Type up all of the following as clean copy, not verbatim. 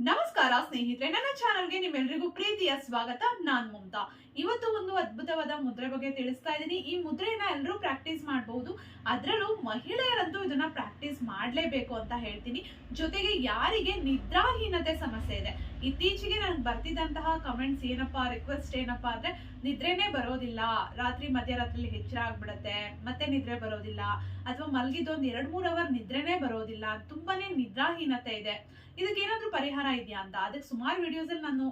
ನಮಸ್ಕಾರ ಸ್ನೇಹಿತರೆ, ನನ್ನ ಚಾನೆಲ್ಗೆ ನಿಮ್ಮೆಲ್ಲರಿಗೂ ಪ್ರೀತಿಯ ಸ್ವಾಗತ. ನಾನ್ ಮಮತಾ. ಇವತ್ತು ಒಂದು ಅದ್ಭುತವಾದ ಮುದ್ರೆ ಬಗ್ಗೆ ತಿಳಿಸ್ತಾ ಇದ್ದೀನಿ. ಈ ಮುದ್ರೆನ ಎಲ್ಲರೂ ಪ್ರಾಕ್ಟೀಸ್ ಮಾಡಬಹುದು, ಅದರಲ್ಲೂ ಮಹಿಳೆಯರಂತೂ ಇದನ್ನ ಪ್ರಾಕ್ಟೀಸ್ ಮಾಡಲೇಬೇಕು ಅಂತ ಹೇಳ್ತೀನಿ. ಜೊತೆಗೆ ಯಾರಿಗೆ ನಿದ್ರಾಹೀನತೆ ಸಮಸ್ಯೆ ಇದೆ, ಇತ್ತೀಚೆಗೆ ನನಗೆ ಬರ್ತಿದ್ದಂತಹ ಕಮೆಂಟ್ಸ್ ಏನಪ್ಪಾ, ರಿಕ್ವೆಸ್ಟ್ ಏನಪ್ಪಾ ಅಂದ್ರೆ ನಿದ್ರೆನೇ ಬರೋದಿಲ್ಲ, ರಾತ್ರಿ ಮಧ್ಯರಾತ್ರಿಲಿ ಎಚ್ಚರ ಆಗ್ಬಿಡತ್ತೆ, ಮತ್ತೆ ನಿದ್ರೆ ಬರೋದಿಲ್ಲ, ಅಥವಾ ಮಲಗಿದ್ದೊಂದು 2-3 ಅವರ್ ನಿದ್ರೆನೇ ಬರೋದಿಲ್ಲ, ತುಂಬಾನೇ ನಿದ್ರಾಹೀನತೆ ಇದೆ, ಇದಕ್ಕೆ ಏನಾದ್ರೂ ಪರಿಹಾರ ಇದೆಯಾ ಅಂತ. ಅದಕ್ಕೆ ಸುಮಾರು ವಿಡಿಯೋಸ್ ಅಲ್ಲಿ ನಾನು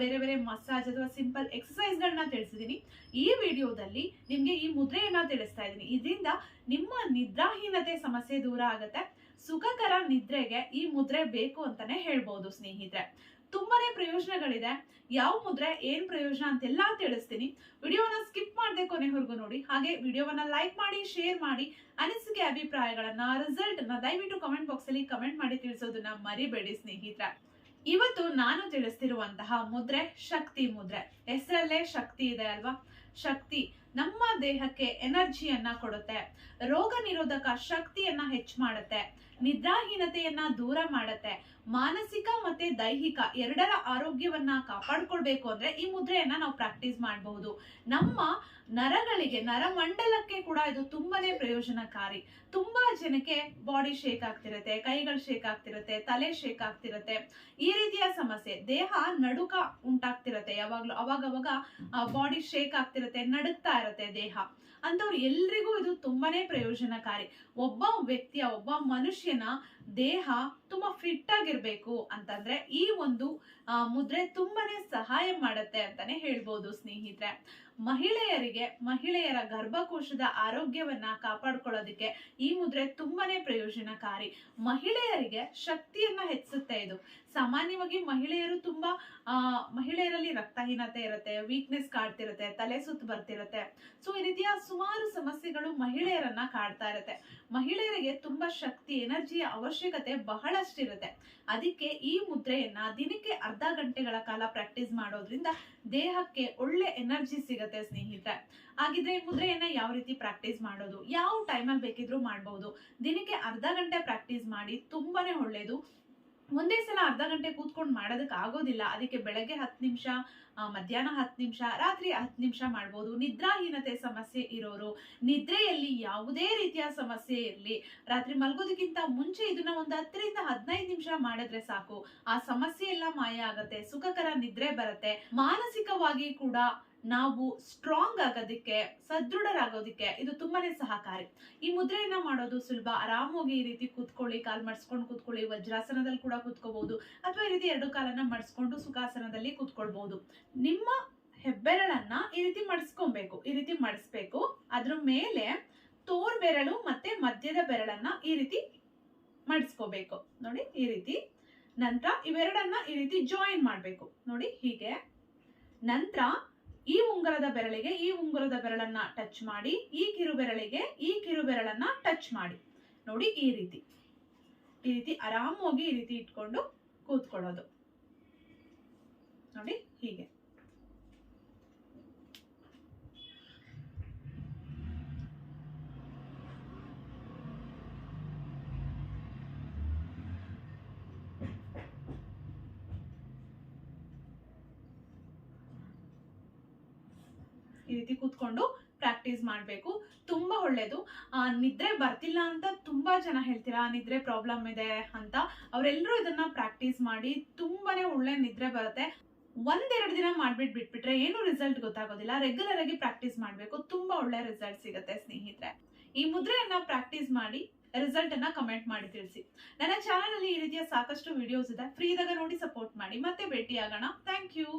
ಬೇರೆ ಬೇರೆ ಮಸಾಜ್ ಅಥವಾ ಸಿಂಪಲ್ ಎಕ್ಸರ್ಸೈಸ್ ಗಳನ್ನ ತಿಳಿಸಿದೀನಿ. ಈ ವಿಡಿಯೋದಲ್ಲಿ ನಿಮ್ಗೆ ಈ ಮುದ್ರೆಯನ್ನ ತಿಳಿಸ್ತಾ ಇದ್ದೀನಿ. ಇದರಿಂದ ನಿಮ್ಮ ನಿದ್ರಾಹೀನತೆ ಸಮಸ್ಯೆ ದೂರ ಆಗುತ್ತೆ. ಸುಖಕರ ನಿದ್ರೆಗೆ ಈ ಮುದ್ರೆ ಬೇಕು ಅಂತಾನೆ ಹೇಳ್ಬಹುದು ಸ್ನೇಹಿತರೆ. ತುಂಬಾನೇ ಪ್ರಯೋಜನಗಳಿದೆ. ಯಾವ ಮುದ್ರೆ, ಏನ್ ಪ್ರಯೋಜನ ಅಂತೆಲ್ಲ ತಿಳಿಸ್ತೀನಿ. ವಿಡಿಯೋವನ್ನ ಸ್ಕಿಪ್ ಮಾಡದೆ ಕೊನೆವರೆಗೂ ನೋಡಿ. ಹಾಗೆ ವಿಡಿಯೋವನ್ನ ಲೈಕ್ ಮಾಡಿ, ಶೇರ್ ಮಾಡಿ, ಅನಿಸಿಕೆ ಅಭಿಪ್ರಾಯಗಳನ್ನ, ರಿಸಲ್ಟ್ ನ ದಯವಿಟ್ಟು ಕಮೆಂಟ್ ಬಾಕ್ಸ್ ಅಲ್ಲಿ ಕಮೆಂಟ್ ಮಾಡಿ ತಿಳಿಸೋದನ್ನ ಮರಿಬೇಡಿ ಸ್ನೇಹಿತರೆ. ಇವತ್ತು ನಾನು ತಿಳಿಸ್ತಿರುವಂತಹ ಮುದ್ರೆ ಶಕ್ತಿ ಮುದ್ರೆ. ಹೆಸರಲ್ಲೇ ಶಕ್ತಿ ಇದೆ ಅಲ್ವಾ. ಶಕ್ತಿ ನಮ್ಮ ದೇಹಕ್ಕೆ ಎನರ್ಜಿಯನ್ನ ಕೊಡುತ್ತೆ, ರೋಗ ನಿರೋಧಕ ಶಕ್ತಿಯನ್ನ ಹೆಚ್ಚು ಮಾಡುತ್ತೆ, ನಿದ್ರಾಹೀನತೆಯನ್ನ ದೂರ ಮಾಡುತ್ತೆ, ಮಾನಸಿಕ ಮತ್ತೆ ದೈಹಿಕ ಎರಡರ ಆರೋಗ್ಯವನ್ನ ಕಾಪಾಡ್ಕೊಳ್ಬೇಕು ಅಂದ್ರೆ ಈ ಮುದ್ರೆಯನ್ನ ನಾವು ಪ್ರಾಕ್ಟೀಸ್ ಮಾಡಬಹುದು. ನಮ್ಮ ನರಗಳಿಗೆ, ನರಮಂಡಲಕ್ಕೆ ಕೂಡ ಇದು ತುಂಬಾನೇ ಪ್ರಯೋಜನಕಾರಿ. ತುಂಬಾ ಜನಕ್ಕೆ ಬಾಡಿ ಶೇಕ್ ಆಗ್ತಿರತ್ತೆ, ಕೈಗಳು ಶೇಕ್ ಆಗ್ತಿರತ್ತೆ, ತಲೆ ಶೇಕ್ ಆಗ್ತಿರತ್ತೆ, ಈ ರೀತಿಯ ಸಮಸ್ಯೆ, ದೇಹ ನಡುಕ ಉಂಟಾಗ್ತಿರತ್ತೆ, ಯಾವಾಗ್ಲೂ ಅವಾಗವಾಗ ಬಾಡಿ ಶೇಕ್ ಆಗ್ತಿರತ್ತೆ, ನಡುಕ್ತಾ ಇರತ್ತೆ ದೇಹ. ಅಂತವ್ರು ಎಲ್ರಿಗೂ ಇದು ತುಂಬಾನೇ ಪ್ರಯೋಜನಕಾರಿ. ಒಬ್ಬ ವ್ಯಕ್ತಿಯ, ಒಬ್ಬ ಮನುಷ್ಯನ ದೇಹ ತುಂಬಾ ಫಿಟ್ ಆಗಿರ್ಬೇಕು ಅಂತಂದ್ರೆ ಈ ಒಂದು ಮುದ್ರೆ ತುಂಬಾನೇ ಸಹಾಯ ಮಾಡುತ್ತೆ ಅಂತಾನೆ ಹೇಳ್ಬೋದು ಸ್ನೇಹಿತರೆ. ಮಹಿಳೆಯರ ಗರ್ಭಕೋಶದ ಆರೋಗ್ಯವನ್ನ ಕಾಪಾಡ್ಕೊಳ್ಳೋದಕ್ಕೆ ಈ ಮುದ್ರೆ ತುಂಬಾನೇ ಪ್ರಯೋಜನಕಾರಿ. ಮಹಿಳೆಯರಿಗೆ ಶಕ್ತಿಯನ್ನ ಹೆಚ್ಚಿಸುತ್ತೆ ಇದು. ಸಾಮಾನ್ಯವಾಗಿ ಮಹಿಳೆಯರಲ್ಲಿ ರಕ್ತಹೀನತೆ ಇರುತ್ತೆ, ವೀಕ್ನೆಸ್ ಕಾಡ್ತಿರುತ್ತೆ, ತಲೆ ಸುತ್ತು ಬರ್ತಿರುತ್ತೆ. ಸೊ ಈ ರೀತಿಯ ಸುಮಾರು ಸಮಸ್ಯೆಗಳು ಮಹಿಳೆಯರನ್ನ ಕಾಡ್ತಾ ಇರುತ್ತೆ. ಮಹಿಳೆಯರಿಗೆ ತುಂಬಾ ಶಕ್ತಿ, ಎನರ್ಜಿಯ ಅವಶ್ಯಕತೆ ಬಹಳಷ್ಟಿರುತ್ತೆ. ಅದಕ್ಕೆ ಈ ಮುದ್ರೆಯನ್ನ ದಿನಕ್ಕೆ ಅರ್ಧ ಗಂಟೆಗಳ ಕಾಲ ಪ್ರಾಕ್ಟೀಸ್ ಮಾಡೋದ್ರಿಂದ ದೇಹಕ್ಕೆ ಒಳ್ಳೆ ಎನರ್ಜಿ ಸಿಗತ್ತೆ ಸ್ನೇಹಿತರೆ. ಹಾಗಿದ್ರೆ ಈ ಮುದ್ರೆಯನ್ನ ಯಾವ ರೀತಿ ಪ್ರಾಕ್ಟೀಸ್ ಮಾಡೋದು, ಯಾವ ಟೈಮಲ್ಲಿ ಬೇಕಿದ್ರೂ ಮಾಡಬಹುದು. ದಿನಕ್ಕೆ ಅರ್ಧ ಗಂಟೆ ಪ್ರಾಕ್ಟೀಸ್ ಮಾಡಿ, ತುಂಬಾನೇ ಒಳ್ಳೇದು. ಒಂದೇ ಸಲ ಅರ್ಧ ಗಂಟೆ ಕೂತ್ಕೊಂಡು ಮಾಡೋದಕ್ಕೆ ಆಗೋದಿಲ್ಲ. ಅದಕ್ಕೆ ಬೆಳಗ್ಗೆ 10 ನಿಮಿಷ, ಮಧ್ಯಾಹ್ನ 10 ನಿಮಿಷ, ರಾತ್ರಿ 10 ನಿಮಿಷ ಮಾಡ್ಬೋದು. ನಿದ್ರಾಹೀನತೆ ಸಮಸ್ಯೆ ಇರೋರು, ನಿದ್ರೆಯಲ್ಲಿ ಯಾವುದೇ ರೀತಿಯ ಸಮಸ್ಯೆ ಇರಲಿ, ರಾತ್ರಿ ಮಲಗೋದಕ್ಕಿಂತ ಮುಂಚೆ ಇದನ್ನ ಒಂದು 10ರಿಂದ 15 ನಿಮಿಷ ಮಾಡಿದ್ರೆ ಸಾಕು, ಆ ಸಮಸ್ಯೆ ಎಲ್ಲ ಮಾಯ ಆಗತ್ತೆ, ಸುಖಕರ ನಿದ್ರೆ ಬರುತ್ತೆ. ಮಾನಸಿಕವಾಗಿ ಕೂಡ ನಾವು ಸ್ಟ್ರಾಂಗ್ ಆಗೋದಿಕ್ಕೆ, ಸದೃಢರಾಗೋದಿಕ್ಕೆ ಇದು ತುಂಬಾನೇ ಸಹಕಾರಿ. ಈ ಮುದ್ರೆಯನ್ನ ಮಾಡೋದು ಸುಲಭ. ಆರಾಮಾಗಿ ಈ ರೀತಿ ಕೂತ್ಕೊಳ್ಳಿ, ಕಾಲ್ ಮಡ್ಸ್ಕೊಂಡು ಕೂತ್ಕೊಳ್ಳಿ, ವಜ್ರಾಸನದಲ್ಲಿ ಕೂಡ ಕೂತ್ಕೋಬಹುದು, ಅಥವಾ ಈ ರೀತಿ 2 ಕಾಲನ್ನ ಮಡ್ಸ್ಕೊಂಡು ಸುಖಾಸನದಲ್ಲಿ ಕೂತ್ಕೊಳ್ಬಹುದು. ನಿಮ್ಮ ಹೆಬ್ಬೆರಳನ್ನ ಈ ರೀತಿ ಮಡ್ಸ್ಕೊಬೇಕು, ಈ ರೀತಿ ಮಡಿಸ್ಬೇಕು. ಅದ್ರ ಮೇಲೆ ತೋರ್ ಬೆರಳು ಮತ್ತೆ ಮಧ್ಯದ ಬೆರಳನ್ನ ಈ ರೀತಿ ಮಡಿಸ್ಕೋಬೇಕು ನೋಡಿ, ಈ ರೀತಿ. ನಂತರ ಇವೆರಡನ್ನ ಈ ರೀತಿ ಜಾಯಿನ್ ಮಾಡ್ಬೇಕು ನೋಡಿ, ಹೀಗೆ. ನಂತರ ಈ ಉಂಗುರದ ಬೆರಳಿಗೆ ಈ ಉಂಗುರದ ಬೆರಳನ್ನ ಟಚ್ ಮಾಡಿ, ಈ ಕಿರುಬೆರಳಿಗೆ ಈ ಕಿರುಬೆರಳನ್ನ ಟಚ್ ಮಾಡಿ ನೋಡಿ, ಈ ರೀತಿ ಆರಾಮಾಗಿ ಈ ರೀತಿ ಇಟ್ಕೊಂಡು ಕೂತ್ಕೊಳ್ಳೋದು ನೋಡಿ, ಹೀಗೆ. ಈ ರೀತಿ ಕೂತ್ಕೊಂಡು ಪ್ರಾಕ್ಟೀಸ್ ಮಾಡ್ಬೇಕು, ತುಂಬಾ ಒಳ್ಳೇದು. ನಿದ್ರೆ ಬರ್ತಿಲ್ಲ ಅಂತ ತುಂಬಾ ಜನ ಹೇಳ್ತೀರಾ, ನಿದ್ರೆ ಪ್ರಾಬ್ಲಮ್ ಇದೆ ಅಂತ. ಅವರೆಲ್ಲರೂ ಇದನ್ನ ಪ್ರಾಕ್ಟೀಸ್ ಮಾಡಿ, ತುಂಬಾನೇ ಒಳ್ಳೆ ನಿದ್ರೆ ಬರುತ್ತೆ. 1-2 ದಿನ ಬಿಟ್ಬಿಟ್ರೆ ಏನು ರಿಸಲ್ಟ್ ಗೊತ್ತಾಗೋದಿಲ್ಲ. ರೆಗ್ಯುಲರ್ ಆಗಿ ಪ್ರಾಕ್ಟೀಸ್ ಮಾಡ್ಬೇಕು, ತುಂಬಾ ಒಳ್ಳೆ ರಿಸಲ್ಟ್ ಸಿಗುತ್ತೆ ಸ್ನೇಹಿತರೆ. ಈ ಮುದ್ರೆಯನ್ನ ಪ್ರಾಕ್ಟೀಸ್ ಮಾಡಿ ರಿಸಲ್ಟ್ ಅನ್ನ ಕಮೆಂಟ್ ಮಾಡಿ ತಿಳಿಸಿ. ನನ್ನ ಚಾನೆಲ್ ಅಲ್ಲಿ ಈ ರೀತಿಯ ಸಾಕಷ್ಟು ವಿಡಿಯೋಸ್ ಇದೆ, ಫ್ರೀ ಇದ್ದಾಗ ನೋಡಿ ಸಪೋರ್ಟ್ ಮಾಡಿ. ಮತ್ತೆ ಭೇಟಿ ಆಗೋಣ. Thank you.